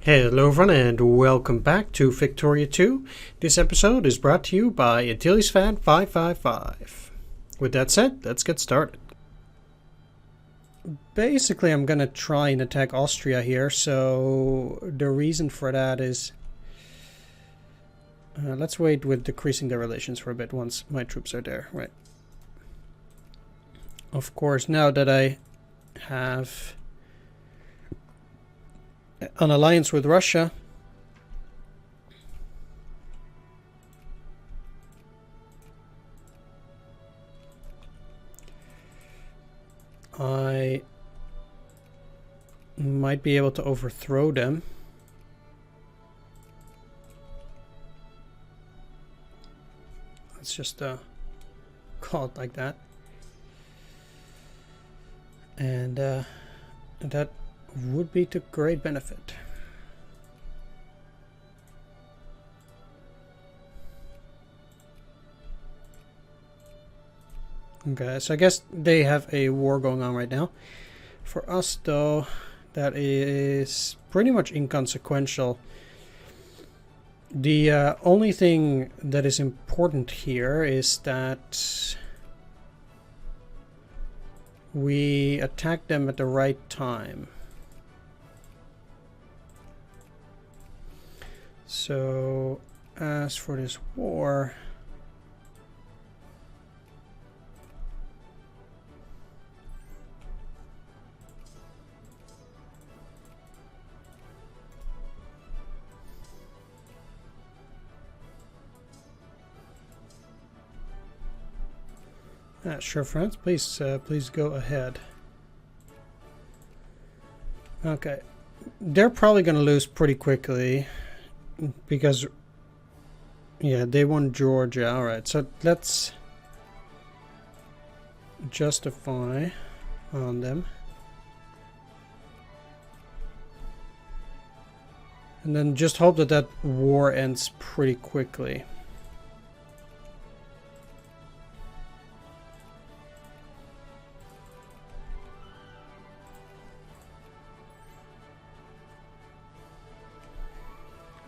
Hello everyone and welcome back to Victoria 2. This episode is brought to you by AntillesFan555. With that said, let's get started. Basically, I'm gonna try and attack Austria here, so the reason for that is... let's wait with decreasing the relations for a bit once my troops are there, right? Of course, now that I have an alliance with Russia, I might be able to overthrow them. Let's just call it like that. And that would be to great benefit. Okay, so I guess they have a war going on right now. For us, though, that is pretty much inconsequential. The only thing that is important here is that we attack them at the right time. So, as for this war, sure, friends, please go ahead. Okay, they're probably going to lose pretty quickly. Because, yeah, they won Georgia. Alright, so let's justify on them. And then just hope that that war ends pretty quickly.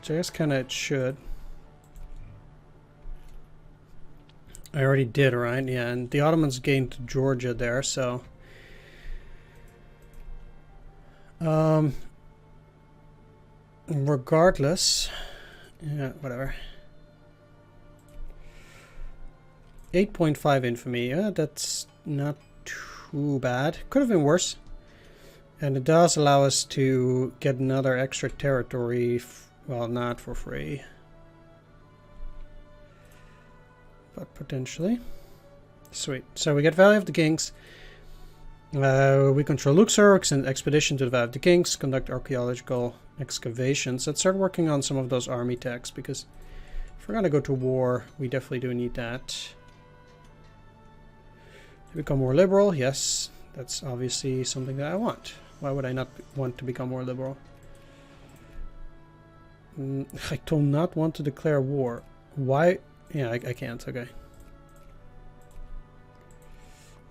I guess kind of it should. I already did, right? Yeah, and the Ottomans gained Georgia there, so... regardless... yeah, whatever. 8.5 infamy. Yeah, that's not too bad. Could have been worse. And it does allow us to get another extra territory... well, not for free, but potentially. Sweet. So we get Valley of the Kings. We control Luxor, extend expedition to the Valley of the Kings, conduct archaeological excavations. Let's start working on some of those army techs, because if we're going to go to war, we definitely do need that. To become more liberal, yes, that's obviously something that I want. Why would I not want to become more liberal? I do not want to declare war. Why? Yeah, I can't. Okay.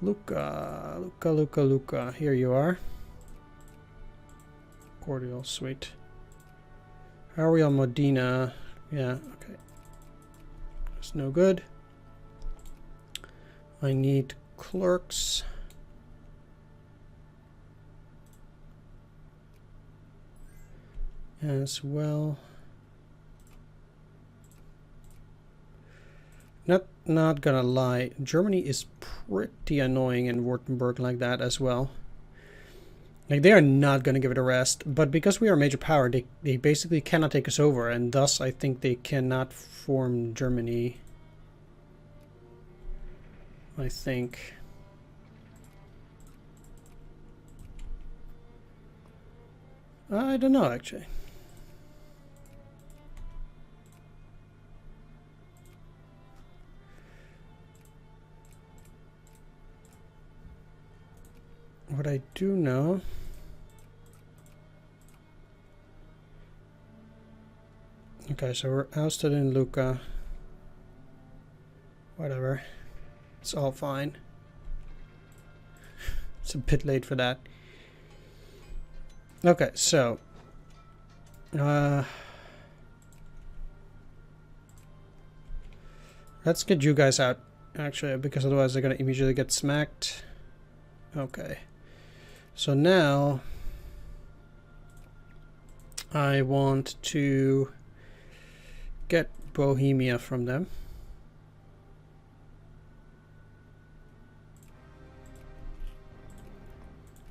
Luca. Here you are. Cordial, sweet. How are we on Modena? Yeah, okay. That's no good. I need clerks. As well. Not gonna lie, Germany is pretty annoying in Württemberg like that as well. Like, they are not gonna give it a rest, but because we are a major power, they basically cannot take us over, and thus I think they cannot form Germany. I think. I don't know, actually. What I do know... okay, so we're ousted in Lucca. Whatever. It's all fine. It's a bit late for that. Okay, so Let's get you guys out, actually, because otherwise they're gonna immediately get smacked. Okay. So now I want to get Bohemia from them.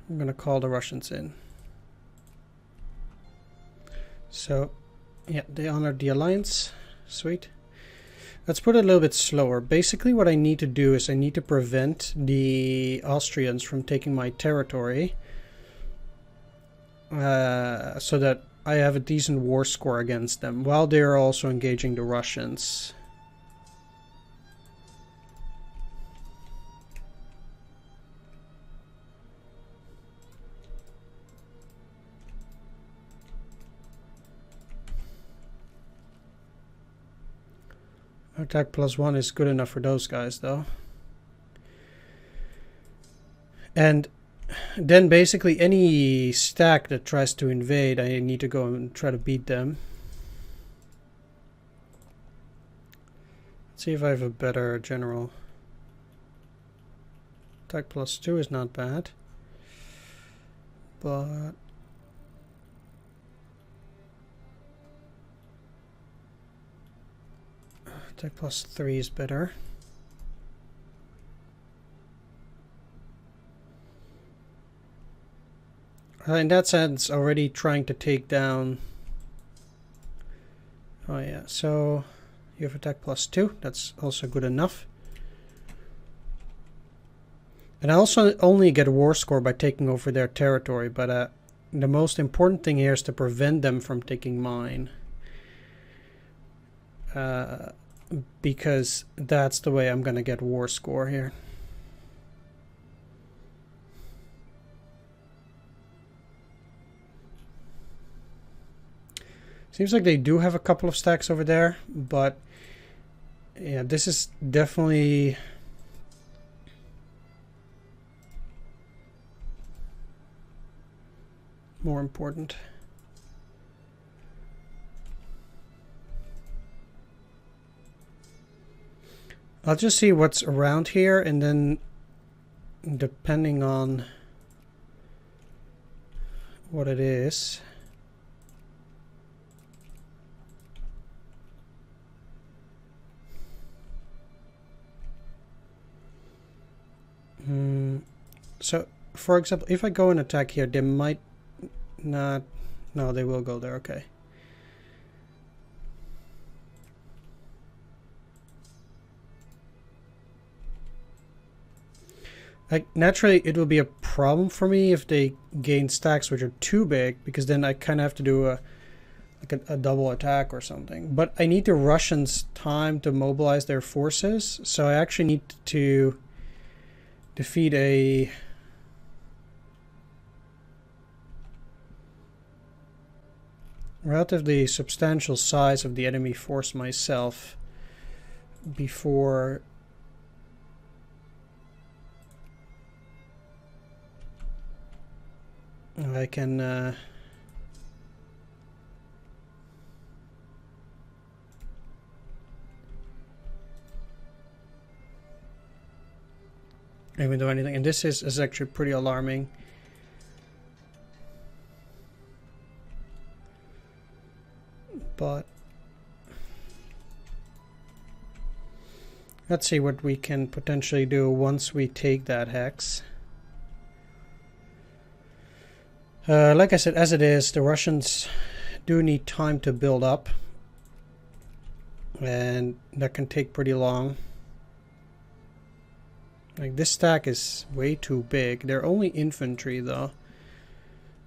I'm gonna call the Russians in. So, yeah, they honored the alliance. Sweet. Let's put it a little bit slower. Basically, what I need to do is I need to prevent the Austrians from taking my territory, so that I have a decent war score against them, while they're also engaging the Russians. Attack +1 is good enough for those guys, though. And then basically any stack that tries to invade, I need to go and try to beat them. Let's see if I have a better general. Attack +2 is not bad. But attack +3 is better. In that sense, already trying to take down. Oh yeah, so you have attack +2. That's also good enough. And I also only get a war score by taking over their territory, but the most important thing here is to prevent them from taking mine. Because that's the way I'm gonna get war score here. Seems like they do have a couple of stacks over there, but yeah, this is definitely more important. I'll just see what's around here, and then depending on what it is. So, for example, if I go and attack here, they might not... No, they will go there, okay. Naturally, it will be a problem for me if they gain stacks which are too big, because then I kind of have to do a double attack or something. But I need the Russians time to mobilize their forces, so I actually need to defeat a relatively substantial size of the enemy force myself before I can even do anything. And this is actually pretty alarming. But let's see what we can potentially do once we take that hex. Like I said, as it is, the Russians do need time to build up, and that can take pretty long. Like, this stack is way too big. They're only infantry, though.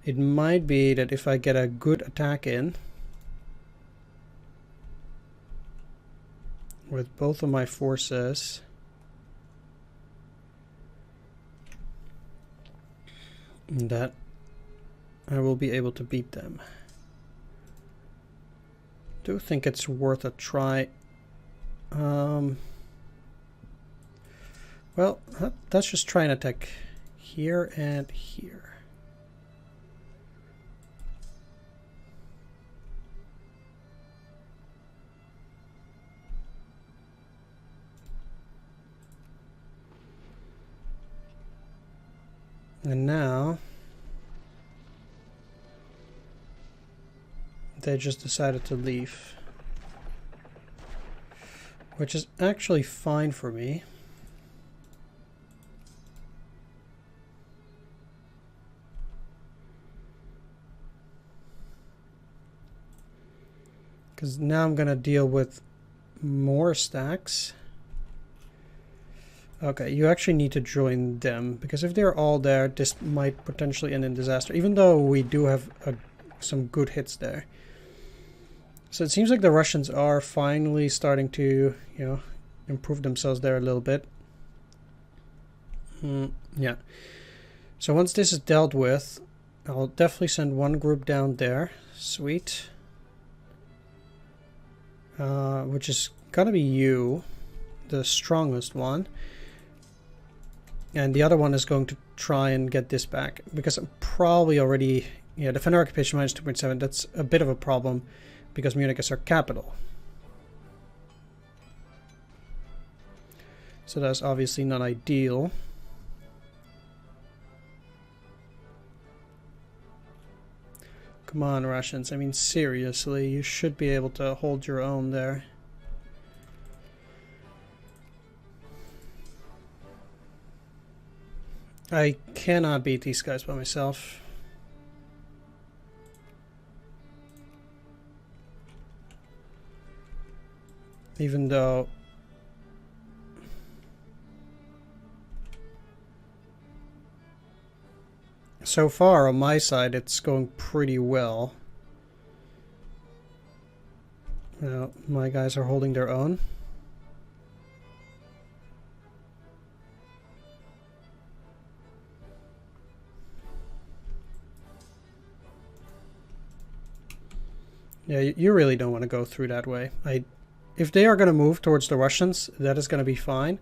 It might be that if I get a good attack in with both of my forces, that I will be able to beat them. Do think it's worth a try. Well, let's just try and attack here and here. And now they just decided to leave, which is actually fine for me. Because now I'm gonna deal with more stacks. Okay, you actually need to join them, because if they're all there, this might potentially end in disaster, even though we do have some good hits there. So it seems like the Russians are finally starting to, you know, improve themselves there a little bit. Yeah. So once this is dealt with, I'll definitely send one group down there. Sweet. Which is gonna be you, the strongest one. And the other one is going to try and get this back, because I'm probably already, yeah, defender occupation minus 2.7, that's a bit of a problem, because Munich is our capital. So that's obviously not ideal. Come on, Russians, I mean, seriously, you should be able to hold your own there. I cannot beat these guys by myself. Even though so far on my side it's going pretty well. Now, my guys are holding their own. Yeah, you really don't want to go through that way. If they are going to move towards the Russians, that is going to be fine.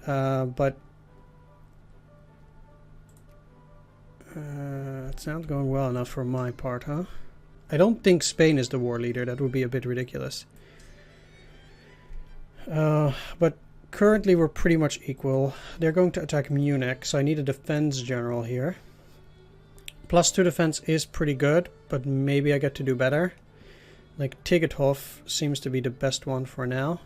But it's not going well enough for my part, huh? I don't think Spain is the war leader. That would be a bit ridiculous. But currently we're pretty much equal. They're going to attack Munich, so I need a defense general here. +2 defense is pretty good, but maybe I get to do better. Like, Tegethoff seems to be the best one for now.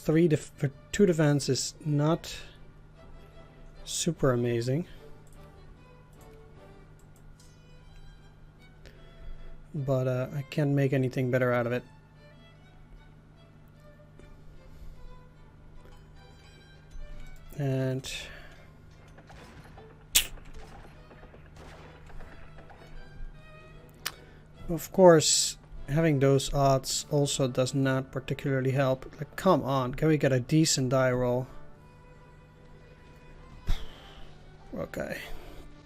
2 defense is not super amazing. But I can't make anything better out of it. And of course, having those odds also does not particularly help. Like, come on, can we get a decent die roll? Okay,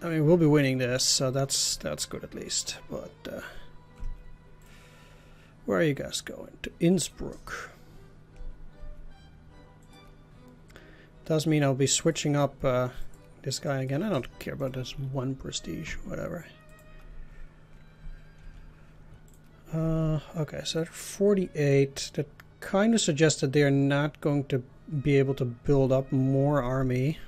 I mean, we'll be winning this, so that's good at least. But where are you guys going? To Innsbruck. Does mean I'll be switching up this guy again. I don't care about this 1 prestige, whatever. Okay, so 48. That kind of suggests that they are not going to be able to build up more army.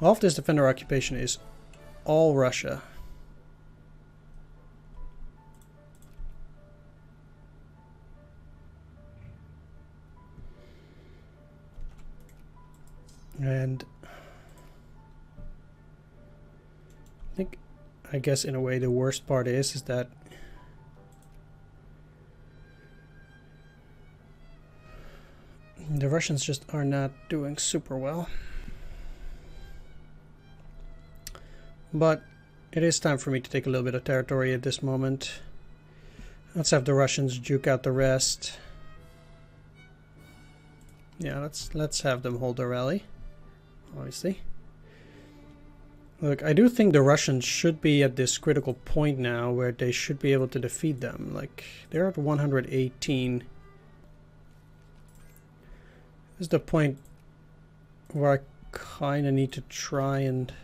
All of this defender occupation is all Russia. And I guess in a way the worst part is that the Russians just are not doing super well. But it is time for me to take a little bit of territory at this moment. Let's have the Russians duke out the rest. Yeah, let's have them hold a rally, obviously. Look, I do think the Russians should be at this critical point now where they should be able to defeat them. Like, they're at 118. This is the point where I kind of need to try and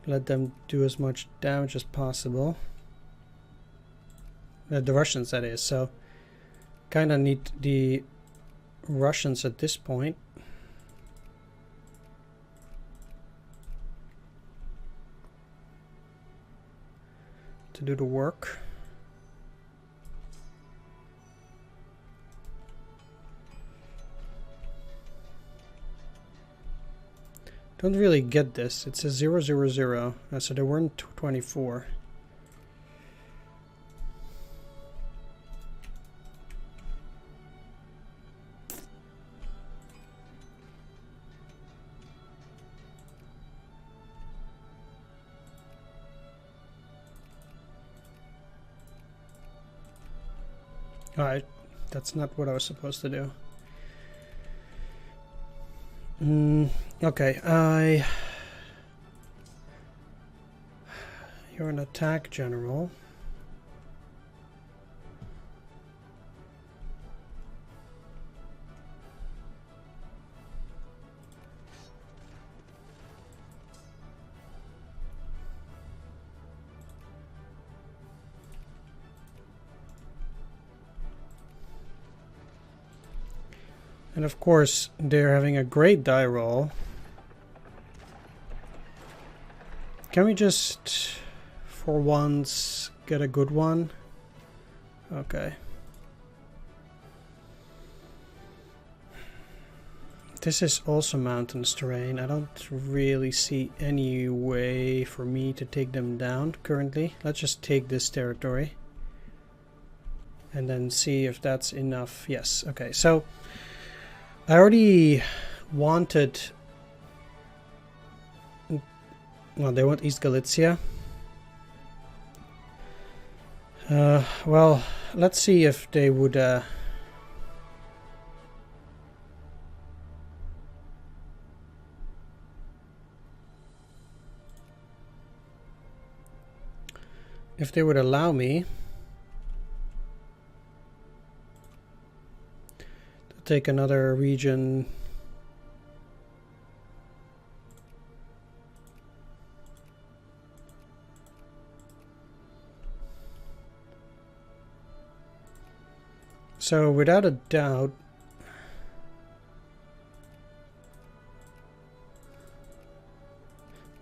let them do as much damage as possible. The Russians, that is. So kind of need the Russians at this point. To do the work. Don't really get this. It says 000. So there weren't 24. Alright, that's not what I was supposed to do. Okay, you're an attack general. And of course, they're having a great die roll. Can we just, for once, get a good one? Okay. This is also mountainous terrain. I don't really see any way for me to take them down currently. Let's just take this territory. And then see if that's enough. Yes, okay. So I already wanted... Well, they want East Galicia. Well, let's see if they would... if they would allow me to take another region. So without a doubt,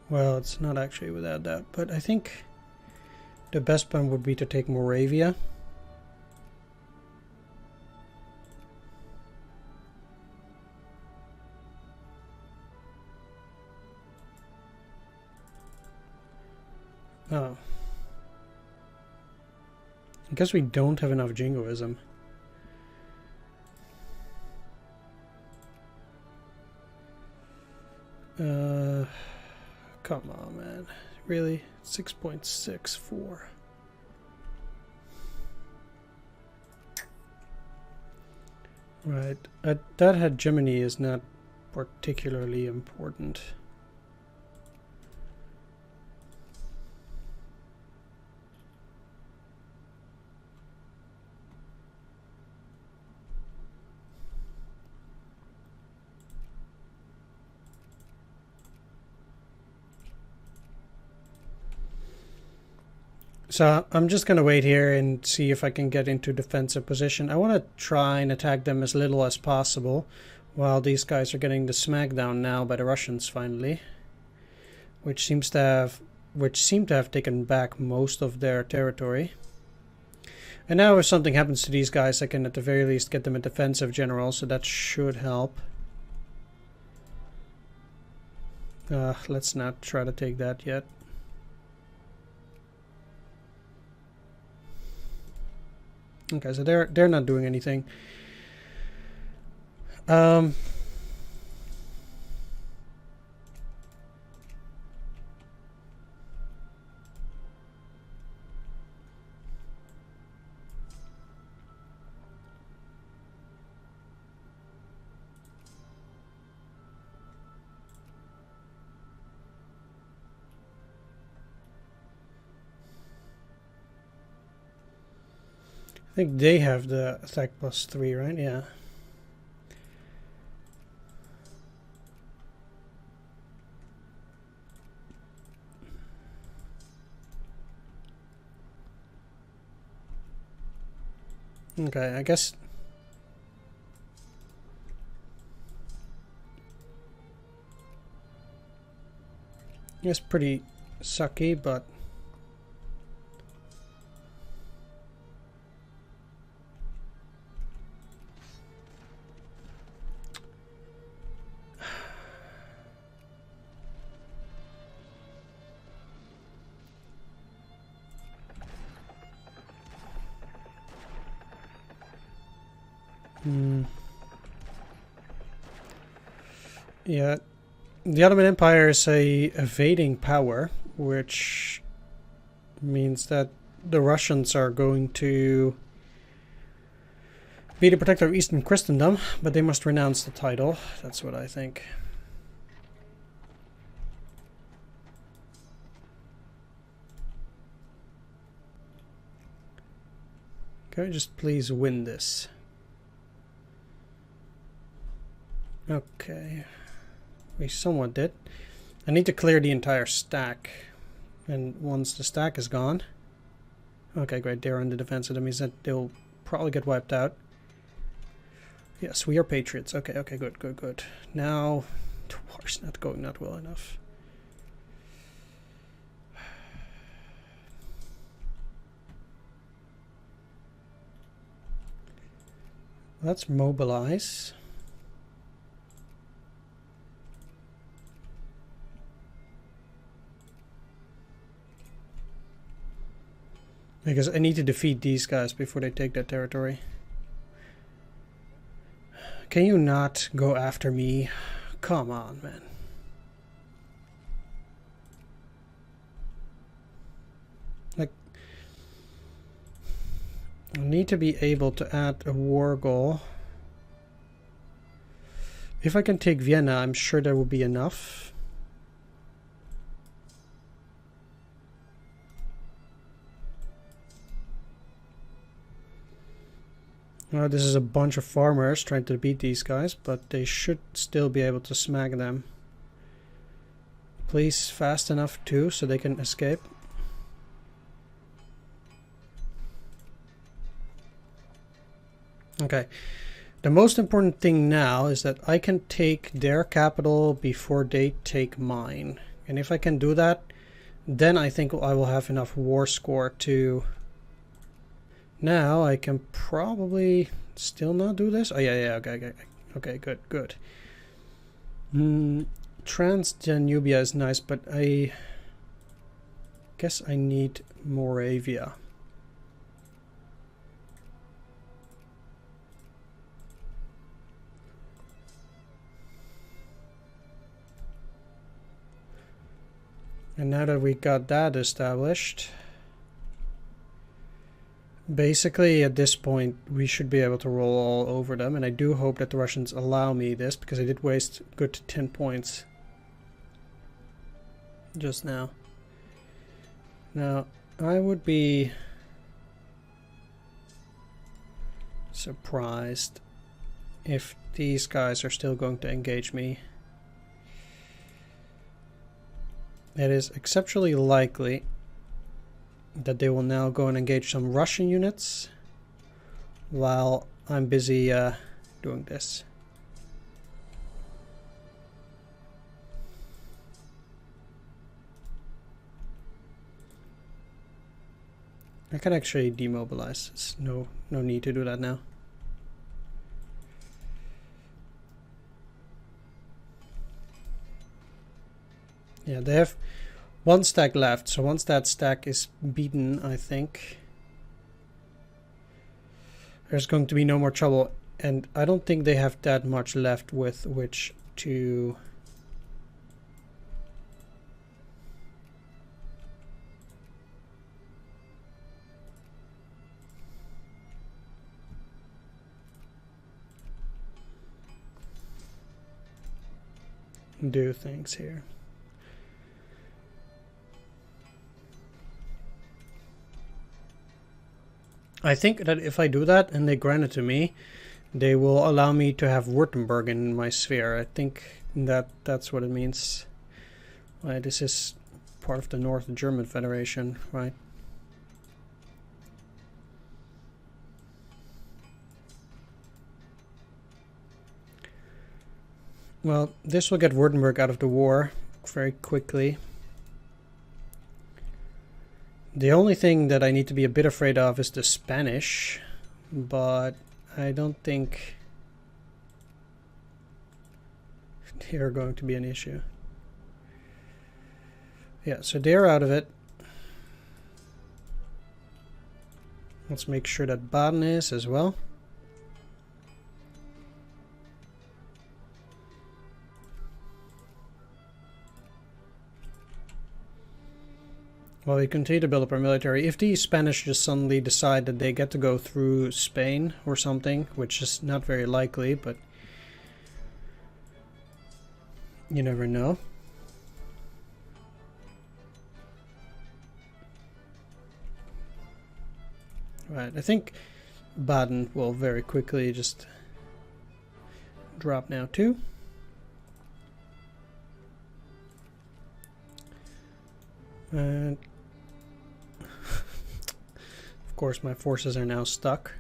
well, it's not actually without doubt, but I think the best plan would be to take Moravia. Oh. I guess we don't have enough jingoism. Come on, man. Really? 6.64. Right. That hegemony is not particularly important. So I'm just going to wait here and see if I can get into defensive position. I want to try and attack them as little as possible while these guys are getting the smackdown now by the Russians finally, which seem to have taken back most of their territory. And now if something happens to these guys, I can at the very least get them a defensive general, so that should help. Let's not try to take that yet. Okay, so they're not doing anything. I think they have the attack +3, right? Yeah. Okay, I guess... It's pretty sucky, but... Yeah, the Ottoman Empire is a evading power, which means that the Russians are going to be the protector of Eastern Christendom, but they must renounce the title. That's what I think. Can we just please win this? Okay. We somewhat did. I need to clear the entire stack. And once the stack is gone... Okay, great. They're on the defensive. That means that they'll probably get wiped out. Yes, we are patriots. Okay, okay, good, good, good. Now, the war's not going that well enough. Let's mobilize. Because I need to defeat these guys before they take that territory. Can you not go after me? Come on, man. Like, I need to be able to add a war goal. If I can take Vienna, I'm sure there will be enough. Well, this is a bunch of farmers trying to beat these guys, but they should still be able to smack them. Please, fast enough too, so they can escape. Okay. The most important thing now is that I can take their capital before they take mine. And if I can do that, then I think I will have enough war score to... Now I can probably still not do this. Oh yeah, okay, good, good. Transdanubia is nice, but I guess I need Moravia. And now that we got that established, basically, at this point, we should be able to roll all over them, and I do hope that the Russians allow me this, because I did waste a good 10 points just now. Now, I would be surprised if these guys are still going to engage me. It is exceptionally likely that they will now go and engage some Russian units while I'm busy doing this. I can actually demobilize. There's no need to do that now. Yeah, they have one stack left, so once that stack is beaten, I think there's going to be no more trouble, and I don't think they have that much left with which to do things here. I think that if I do that and they grant it to me, they will allow me to have Württemberg in my sphere. I think that's what it means. Right, this is part of the North German Federation, right? Well, this will get Württemberg out of the war very quickly. The only thing that I need to be a bit afraid of is the Spanish, but I don't think they're going to be an issue. Yeah, so they're out of it. Let's make sure that Baden is as well. Well, we continue to build up our military. If the Spanish just suddenly decide that they get to go through Spain or something, which is not very likely, but you never know. Right, I think Baden will very quickly just drop now too. And of course my forces are now stuck.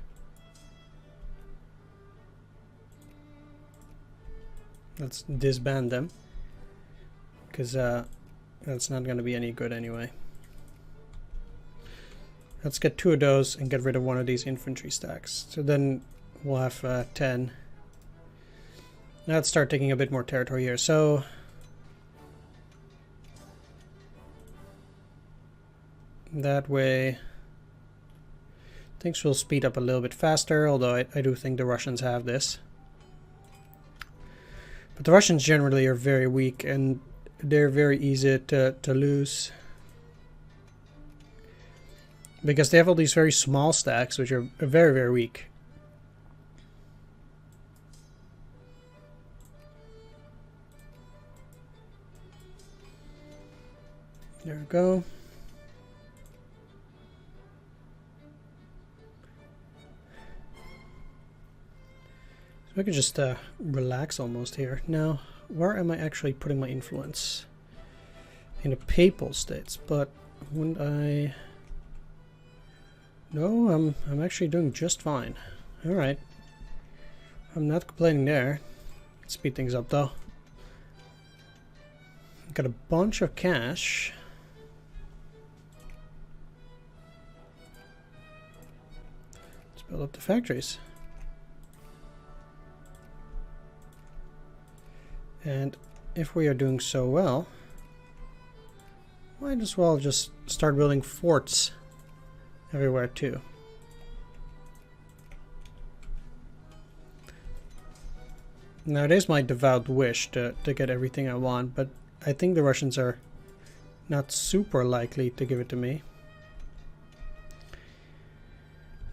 Let's disband them, because that's not going to be any good anyway. Let's get 2 of those and get rid of one of these infantry stacks. So then we'll have 10. Now let's start taking a bit more territory here. So that way things will speed up a little bit faster, although I do think the Russians have this. But the Russians generally are very weak and they're very easy to lose, because they have all these very small stacks which are very, very weak. There we go. So I could just relax almost here. Now, where am I actually putting my influence? In the Papal States, but wouldn't I... No, I'm actually doing just fine. Alright. I'm not complaining there. Speed things up though. Got a bunch of cash. Let's build up the factories. And if we are doing so well, might as well just start building forts everywhere too. Now it is my devout wish to get everything I want, but I think the Russians are not super likely to give it to me.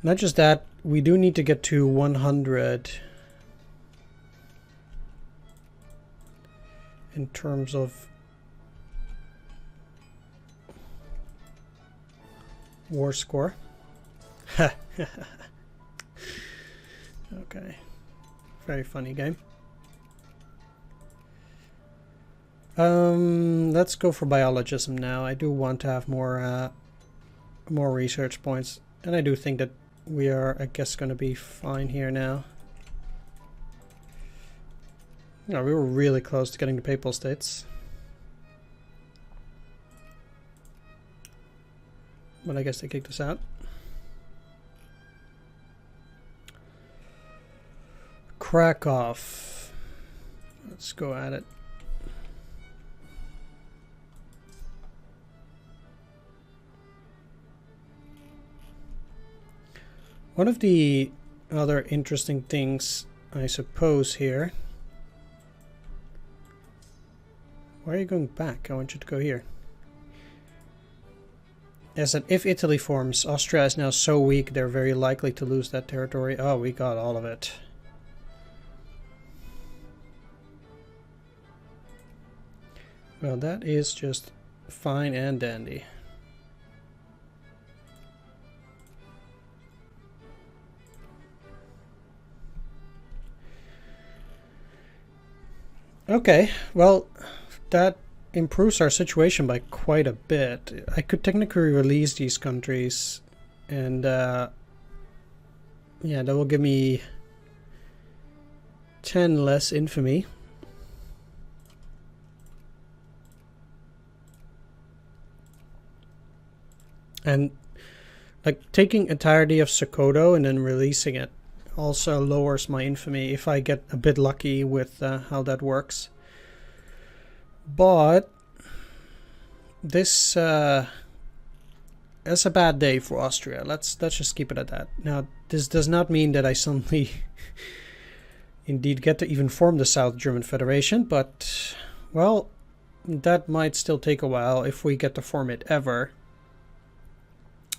Not just that, we do need to get to 100 in terms of war score. Okay. Very funny game. Let's go for biologism now. I do want to have more research points, and I do think that we are, I guess, going to be fine here now. No, we were really close to getting the Papal States. But I guess they kicked us out. Krakow. Let's go at it. One of the other interesting things, I suppose, here... Why are you going back? I want you to go here. Is that if Italy forms, Austria is now so weak they're very likely to lose that territory. Oh, we got all of it. Well, that is just fine and dandy. Okay, well, that improves our situation by quite a bit. I could technically release these countries, and yeah, that will give me 10 less infamy. And like taking entirety of Sokoto and then releasing it also lowers my infamy if I get a bit lucky with how that works. But this it's a bad day for Austria. Let's just keep it at that. Now, this does not mean that I suddenly indeed get to even form the South German Federation, but, well, that might still take a while if we get to form it ever.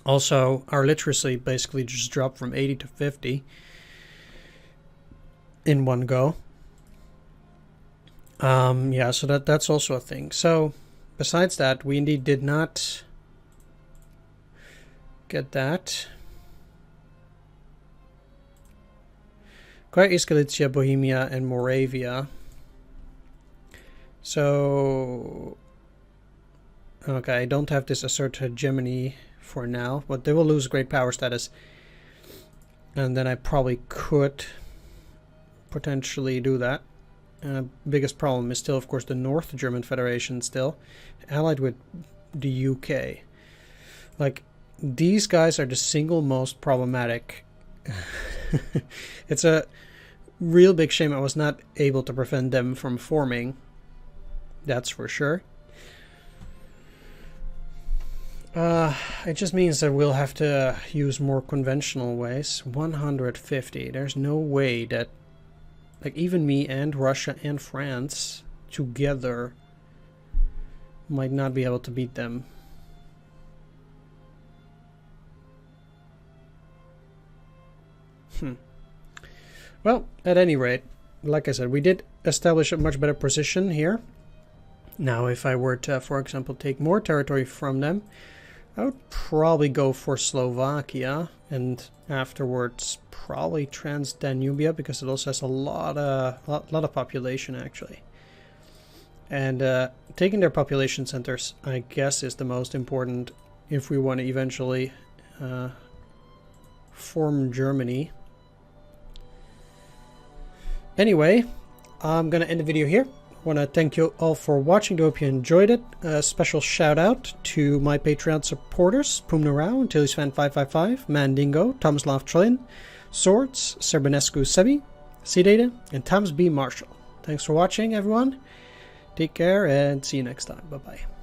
Also, our literacy basically just dropped from 80 to 50 in one go. Yeah, so that's also a thing. So, besides that, we indeed did not get that. Quite East Galicia, Bohemia, and Moravia. So, okay, I don't have this assert hegemony for now, but they will lose great power status. And then I probably could potentially do that. Biggest problem is still, of course, the North German Federation still, allied with the UK. Like, these guys are the single most problematic. It's a real big shame I was not able to prevent them from forming. That's for sure. It just means that we'll have to use more conventional ways. 150. There's no way that, like, even me and Russia and France together might not be able to beat them. Well, at any rate, like I said, we did establish a much better position here. Now, if I were to, for example, take more territory from them, I would probably go for Slovakia and afterwards probably Trans-Danubia, because it also has a lot of population actually. And taking their population centers, I guess, is the most important if we want to eventually form Germany. Anyway, I'm going to end the video here. I want to thank you all for watching. I hope you enjoyed it. A special shout out to my Patreon supporters: Pumnarao, Antilles-Fan555, Mandingo, Tomislav Trillin, Swords, Serbanescu Sebi, C-Data, and Thomas B. Marshall. Thanks for watching, everyone. Take care and see you next time. Bye-bye.